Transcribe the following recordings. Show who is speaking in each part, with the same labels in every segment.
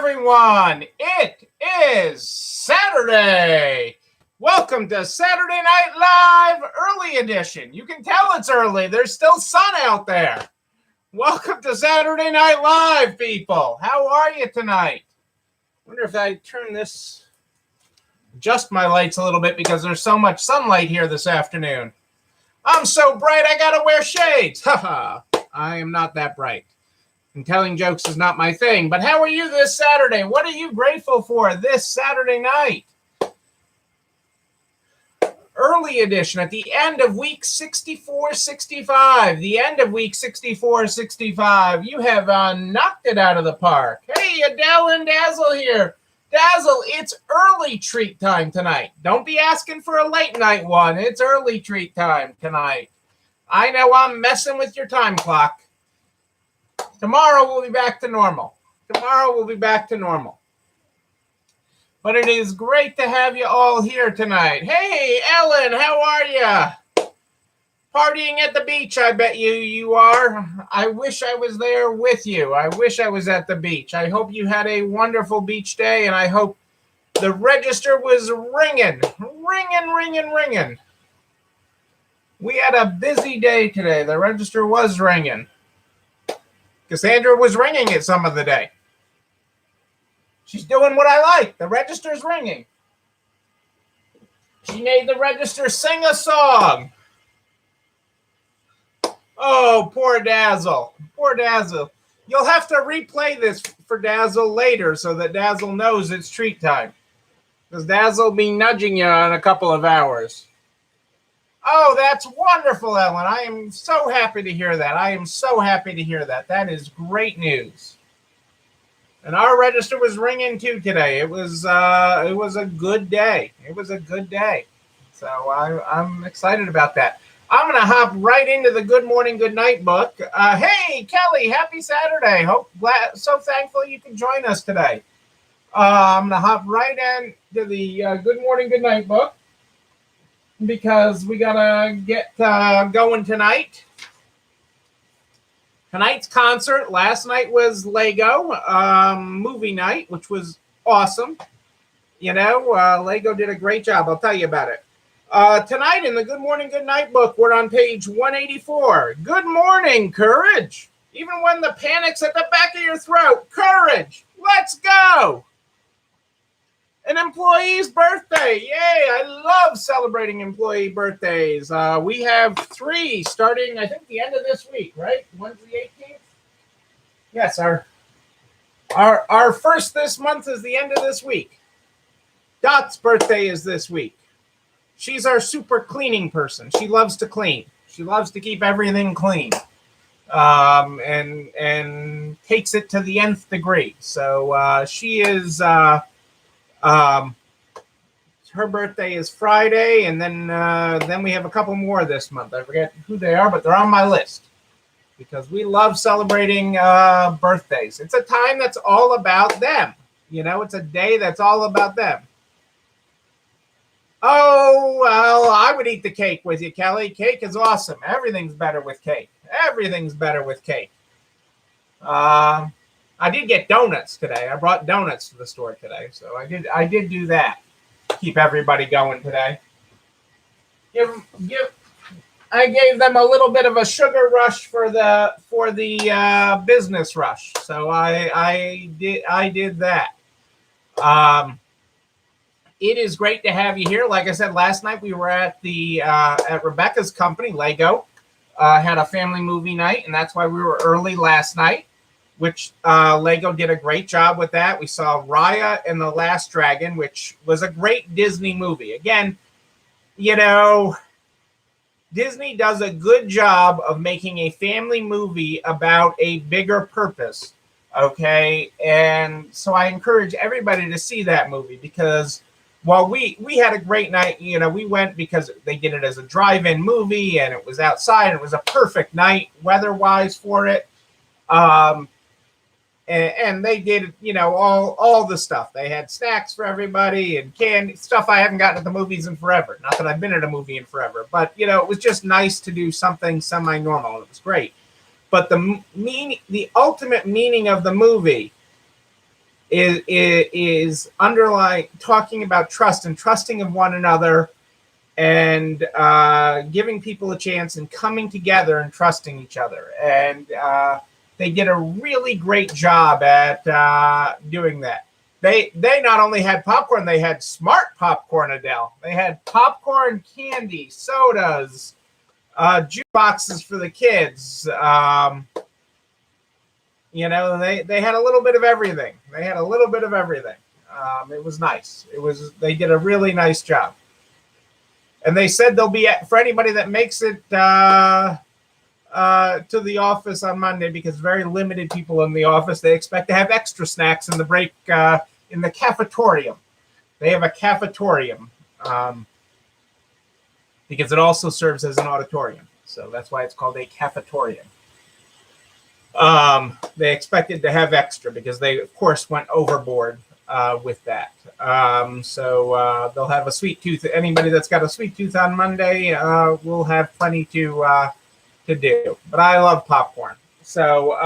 Speaker 1: everyone. It is Saturday. Welcome to Saturday Night Live Early Edition. You can tell it's early. There's still sun out there. Welcome to Saturday Night Live, people. How are you tonight? I wonder if I adjust my lights a little bit because there's so much sunlight here this afternoon. I'm so bright I gotta wear shades. Haha, I am not that bright. And telling jokes is not my thing. But how are you this Saturday? What are you grateful for this Saturday night? Early edition at the end of week 64-65. The end of week 64-65. You have knocked it out of the park. Hey, Adele and Dazzle here. Dazzle, it's early treat time tonight. Don't be asking for a late night one. It's early treat time tonight. I know I'm messing with your time clock. Tomorrow we'll be back to normal. But it is great to have you all here tonight. Hey, Ellen, how are you? Partying at the beach, I bet you are. I wish I was there with you. I wish I was at the beach. I hope you had a wonderful beach day, and I hope the register was ringing. We had a busy day today. The register was ringing. Cassandra was ringing it some of the day. She's doing what I like. The register's ringing. She made the register sing a song. Oh, poor Dazzle. Poor Dazzle. You'll have to replay this for Dazzle later so that Dazzle knows it's treat time. Because Dazzle will be nudging you in a couple of hours. Oh, that's wonderful, Ellen. I am so happy to hear that. That is great news. And our register was ringing too today. It was a good day. So I'm excited about that. I'm going to hop right into the Good Morning, Good Night book. Hey, Kelly, happy Saturday. So thankful you can join us today. I'm going to hop right into the Good Morning, Good Night book, because we gotta get going tonight. Tonight's concert. Last night was Lego movie night, which was awesome. You know, Lego did a great job. I'll tell you about it. Tonight in the Good Morning, Good Night book, we're on page 184. Good morning, courage. Even when the panic's at the back of your throat, courage. Let's go. An employee's birthday. Yay, I love celebrating employee birthdays. We have 3 starting, I think, the end of this week, right? When's the 18th? Yes, our first this month is the end of this week. Dot's birthday is this week. She's our super cleaning person. She loves to clean. She loves to keep everything clean. And takes it to the nth degree. So she is... her birthday is Friday, and then we have a couple more this month. I forget who they are, but they're on my list because we love celebrating birthdays. It's a time that's all about them. You know, it's a day that's all about them. Oh, well, I would eat the cake with you, Kelly. Cake is awesome. Everything's better with cake. I did get donuts today. I brought donuts to the store today, so I did do that. Keep everybody going today. I gave them a little bit of a sugar rush for the business rush. So I did that. It is great to have you here. Like I said, last night we were at at Rebecca's company, Lego. Had a family movie night, and that's why we were early last night. Which Lego did a great job with that. We saw Raya and the Last Dragon, which was a great Disney movie. Again, you know, Disney does a good job of making a family movie about a bigger purpose, okay? And so I encourage everybody to see that movie because while we had a great night, you know, we went because they did it as a drive-in movie and it was outside. It was a perfect night weather-wise for it. And they did, you know, all the stuff. They had snacks for everybody and candy, stuff I haven't gotten at the movies in forever. Not that I've been at a movie in forever. But, you know, it was just nice to do something semi-normal. It was great. But the ultimate meaning of the movie is underlying talking about trust and trusting of one another, and giving people a chance and coming together and trusting each other. And they did a really great job at doing that. They not only had popcorn, they had smart popcorn, Adele. They had popcorn, candy, sodas, jukeboxes for the kids. They had a little bit of everything. They had a little bit of everything. It was nice. They did a really nice job. And they said they'll be for anybody that makes it to the office on Monday, because very limited people in the office. They expect to have extra snacks in the break in the cafetorium. They have a cafetorium because it also serves as an auditorium. So that's why it's called a cafetorium. They expected to have extra because they, of course, went overboard with that. So they'll have a sweet tooth. Anybody that's got a sweet tooth on Monday will have plenty to do. But I love popcorn. So,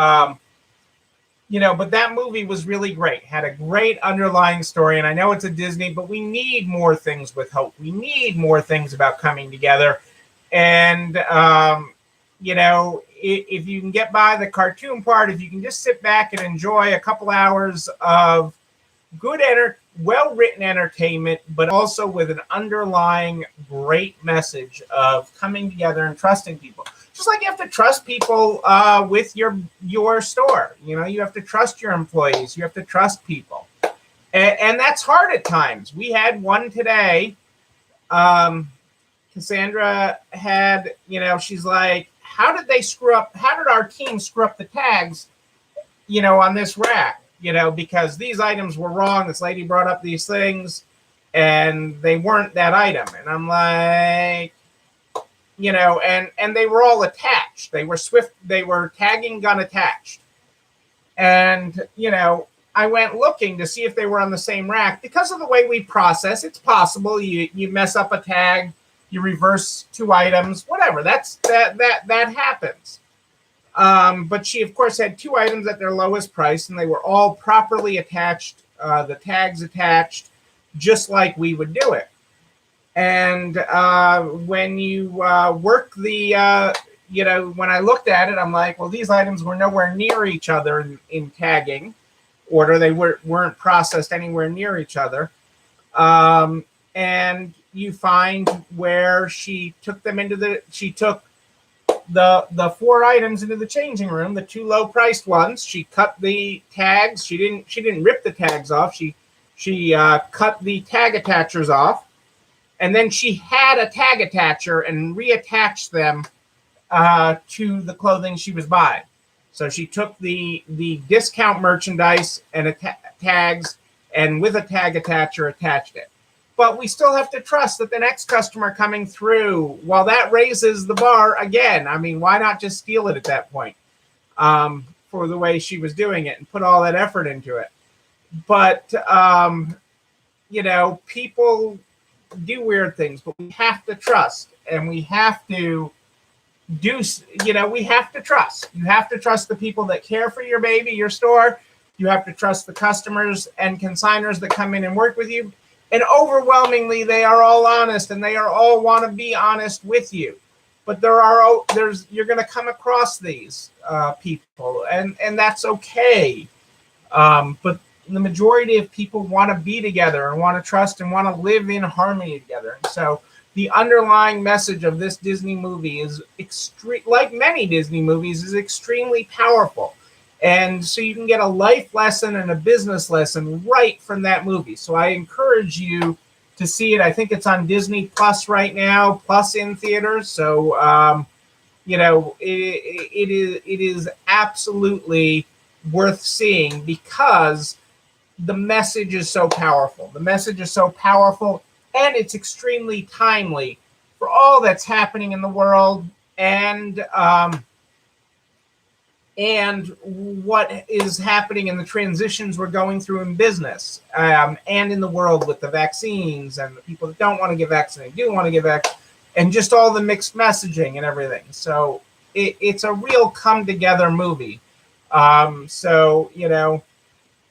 Speaker 1: but that movie was really great. Had a great underlying story. And I know it's a Disney, but we need more things with hope. We need more things about coming together. And, if you can get by the cartoon part, if you can just sit back and enjoy a couple hours of good, well-written entertainment, but also with an underlying great message of coming together and trusting people. Just like you have to trust people with your store. You have to trust your employees. You have to trust people. And that's hard at times. We had one today. Cassandra had, she's like, how did our team screw up the tags, on this rack? Because these items were wrong. This lady brought up these things and they weren't that item. And I'm like, and they were all attached. They were tagging gun attached. And, I went looking to see if they were on the same rack. Because of the way we process, it's possible you mess up a tag, you reverse two items, whatever. That happens. But she, of course, had two items at their lowest price, and they were all properly attached, the tags attached, just like we would do it. And when you work the, when I looked at it, I'm like, well, these items were nowhere near each other in tagging order. They weren't processed anywhere near each other. And you find where she took them she took the four items into the changing room, the two low priced ones. She cut the tags. She didn't rip the tags off. She cut the tag attachers off, and then she had a tag attacher and reattached them to the clothing she was buying. So she took the discount merchandise and tags, and with a tag attacher attached it. But we still have to trust that the next customer coming through, while that raises the bar again, I mean, why not just steal it at that point for the way she was doing it and put all that effort into it? But, people do weird things, but we have to trust, and we have to we have to trust. You have to trust the people that care for your baby, your store. You have to trust the customers and consigners that come in and work with you. And overwhelmingly, they are all honest, and they are all want to be honest with you. But you're going to come across these people, and that's okay. But the majority of people want to be together and want to trust and want to live in harmony together. And so the underlying message of this Disney movie is like many Disney movies, is extremely powerful. And so you can get a life lesson and a business lesson right from that movie. So I encourage you to see it. I think it's on Disney Plus right now, plus in theaters. So, it is absolutely worth seeing because the message is so powerful. The message is so powerful, and it's extremely timely for all that's happening in the world and what is happening in the transitions we're going through in business and in the world with the vaccines and the people that don't want to get vaccinated, do want to get vaccinated, and just all the mixed messaging and everything. So it's a real come together movie.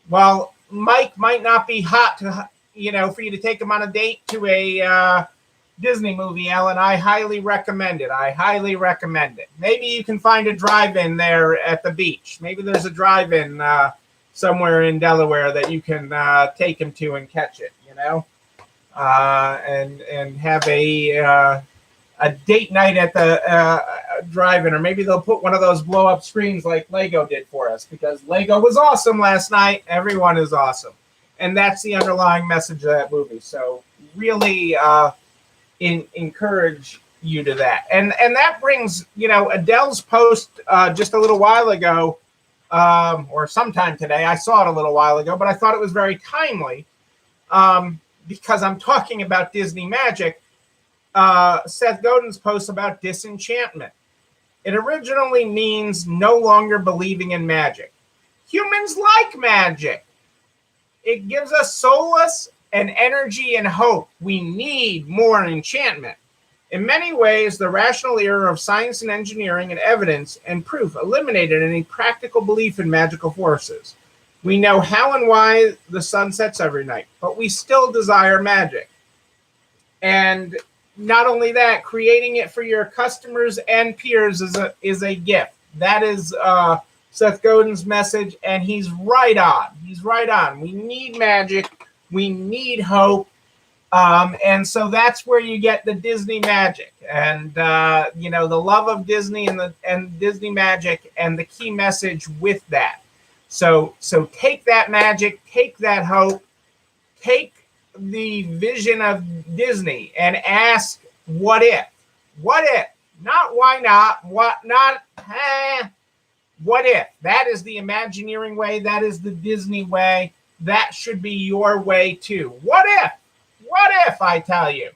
Speaker 1: While Mike might not be hot to, for you to take him on a date to a Disney movie, Ellen, I highly recommend it. Maybe you can find a drive-in there at the beach. Maybe there's a drive-in somewhere in Delaware that you can take him to and catch it, and have a date night at the drive-in, or maybe they'll put one of those blow-up screens like Lego did for us, because Lego was awesome last night. Everyone is awesome, and that's the underlying message of that movie. So really encourage you to that, and that brings Adele's post just a little while ago, or sometime today. I saw it a little while ago, but I thought it was very timely because I'm talking about Disney magic. Seth Godin's post about disenchantment. It originally means no longer believing in magic. Humans like magic. It gives us solace and energy and hope. We need more enchantment. In many ways, the rational era of science and engineering and evidence and proof eliminated any practical belief in magical forces. We know how and why the sun sets every night, but we still desire magic. And not only that, creating it for your customers and peers is a gift. That is Seth Godin's message, and he's right on. We need magic. We need hope. And so that's where you get the Disney magic, and the love of Disney and Disney magic, and the key message with that. So take that magic, take that hope, take the vision of Disney, and ask, what if? What if? Not why not? What not? What if? That is the Imagineering way. That is the Disney way. That should be your way too. What if? What if, I tell you?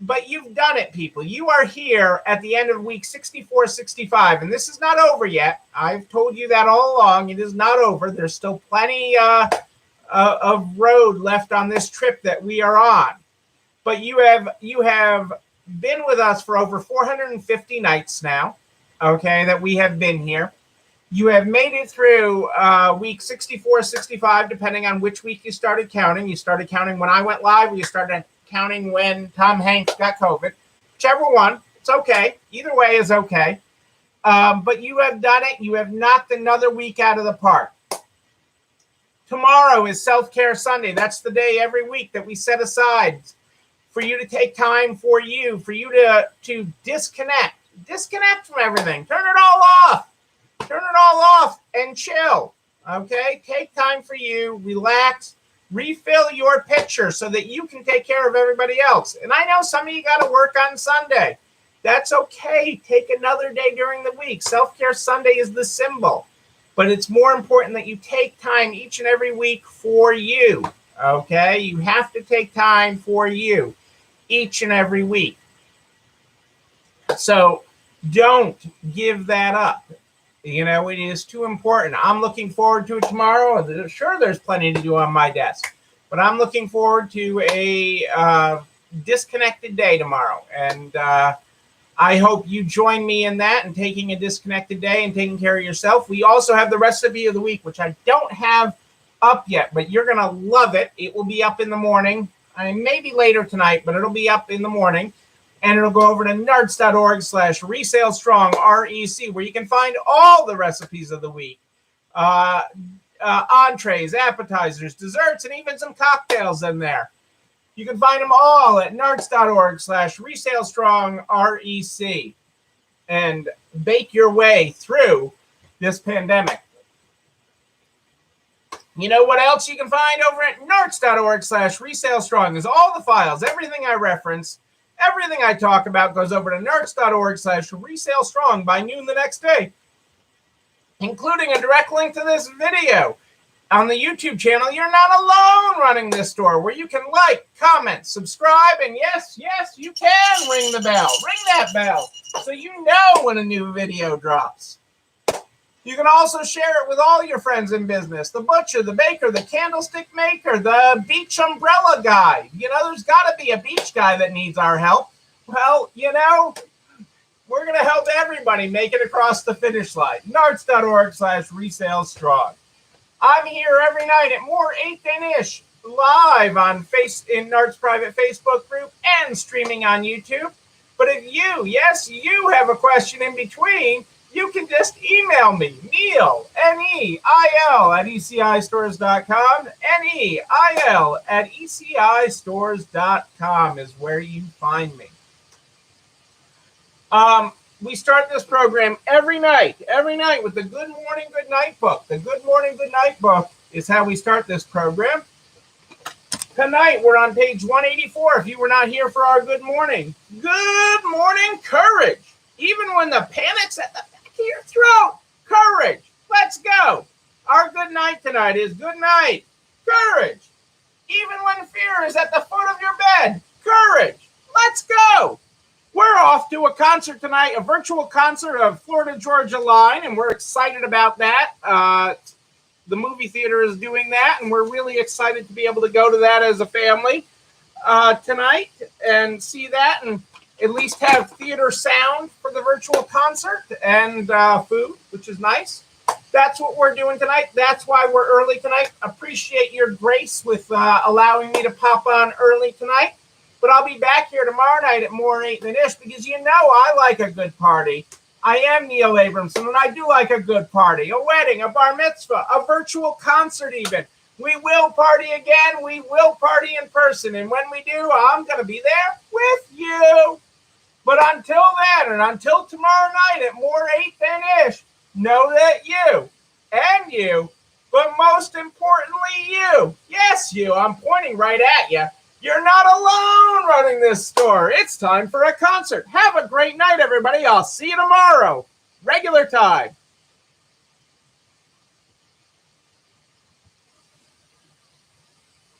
Speaker 1: But you've done it, people. You are here at the end of week 64, 65, and this is not over yet. I've told you that all along. It is not over. There's still plenty of road left on this trip that we are on. But you have been with us for over 450 nights now, okay, that we have been here. You have made it through week 64, 65, depending on which week you started counting. You started counting when I went live, or you started counting when Tom Hanks got COVID. Whichever one, it's okay. Either way is okay. But you have done it. You have knocked another week out of the park. Tomorrow is Self-Care Sunday. That's the day every week that we set aside for you to take time for you to disconnect. Disconnect from everything. Turn it all off. Turn it all off and chill, okay? Take time for you, relax, refill your pitcher so that you can take care of everybody else. And I know some of you got to work on Sunday. That's okay. Take another day during the week. Self-Care Sunday is the symbol. But it's more important that you take time each and every week for you, okay? You have to take time for you each and every week. So don't give that up. It is too important. I'm looking forward to it tomorrow. Sure, there's plenty to do on my desk, but I'm looking forward to a disconnected day tomorrow. And I hope you join me in that and taking a disconnected day and taking care of yourself. We also have the recipe of the week, which I don't have up yet, but you're going to love it. It will be up in the morning. Maybe later tonight, but it'll be up in the morning. And it'll go over to nerds.org/resalestrong, REC, where you can find all the recipes of the week. Entrees, appetizers, desserts, and even some cocktails in there. You can find them all at nerds.org/resalestrong, REC, and bake your way through this pandemic. You know what else you can find over at nerds.org/resalestrong is all the files, everything I reference. Everything I talk about goes over to nerds.org/resalestrong by noon the next day, including a direct link to this video on the YouTube channel. You're not alone running this store, where you can like, comment, subscribe, and yes, you can ring the bell. Ring that bell so you know when a new video drops. You can also share it with all your friends in business, the butcher, the baker, the candlestick maker, the beach umbrella guy. There's got to be a beach guy that needs our help. Well, we're going to help everybody make it across the finish line. Nerds.org/resalestrong. I'm here every night at more 8 than ish, live on in Nart's private Facebook group and streaming on YouTube. But if you, yes, you have a question in between, you can just email me, Neil, Neil, at ECIstores.com. Neil at ECIstores.com is where you find me. We start this program every night with the Good Morning, Good Night book. The Good Morning, Good Night book is how we start this program. Tonight, we're on page 184 if you were not here for our good morning. Good morning, courage. Even when the panic's at the back of your throat, courage. Let's go. Our good night tonight is good night, courage. Even when fear is at the foot of your bed, courage. Let's go. We're off to a concert tonight, a virtual concert of Florida Georgia Line, and we're excited about that. The movie theater is doing that, and we're really excited to be able to go to that as a family tonight and see that, and at least have theater sound for the virtual concert and food, which is nice. That's what we're doing tonight. That's why we're early tonight. Appreciate your grace with allowing me to pop on early tonight. But I'll be back here tomorrow night at more 8 than ish because you know I like a good party. I am Neil Abramson, and I do like a good party, a wedding, a bar mitzvah, a virtual concert even. We will party again. We will party in person. And when we do, I'm going to be there with you. But until then, and until tomorrow night at more 8 than ish, know that you and you, but most importantly you, yes you, I'm pointing right at you, you're not alone running this store. It's time for a concert. Have a great night, everybody. I'll see you tomorrow. Regular time.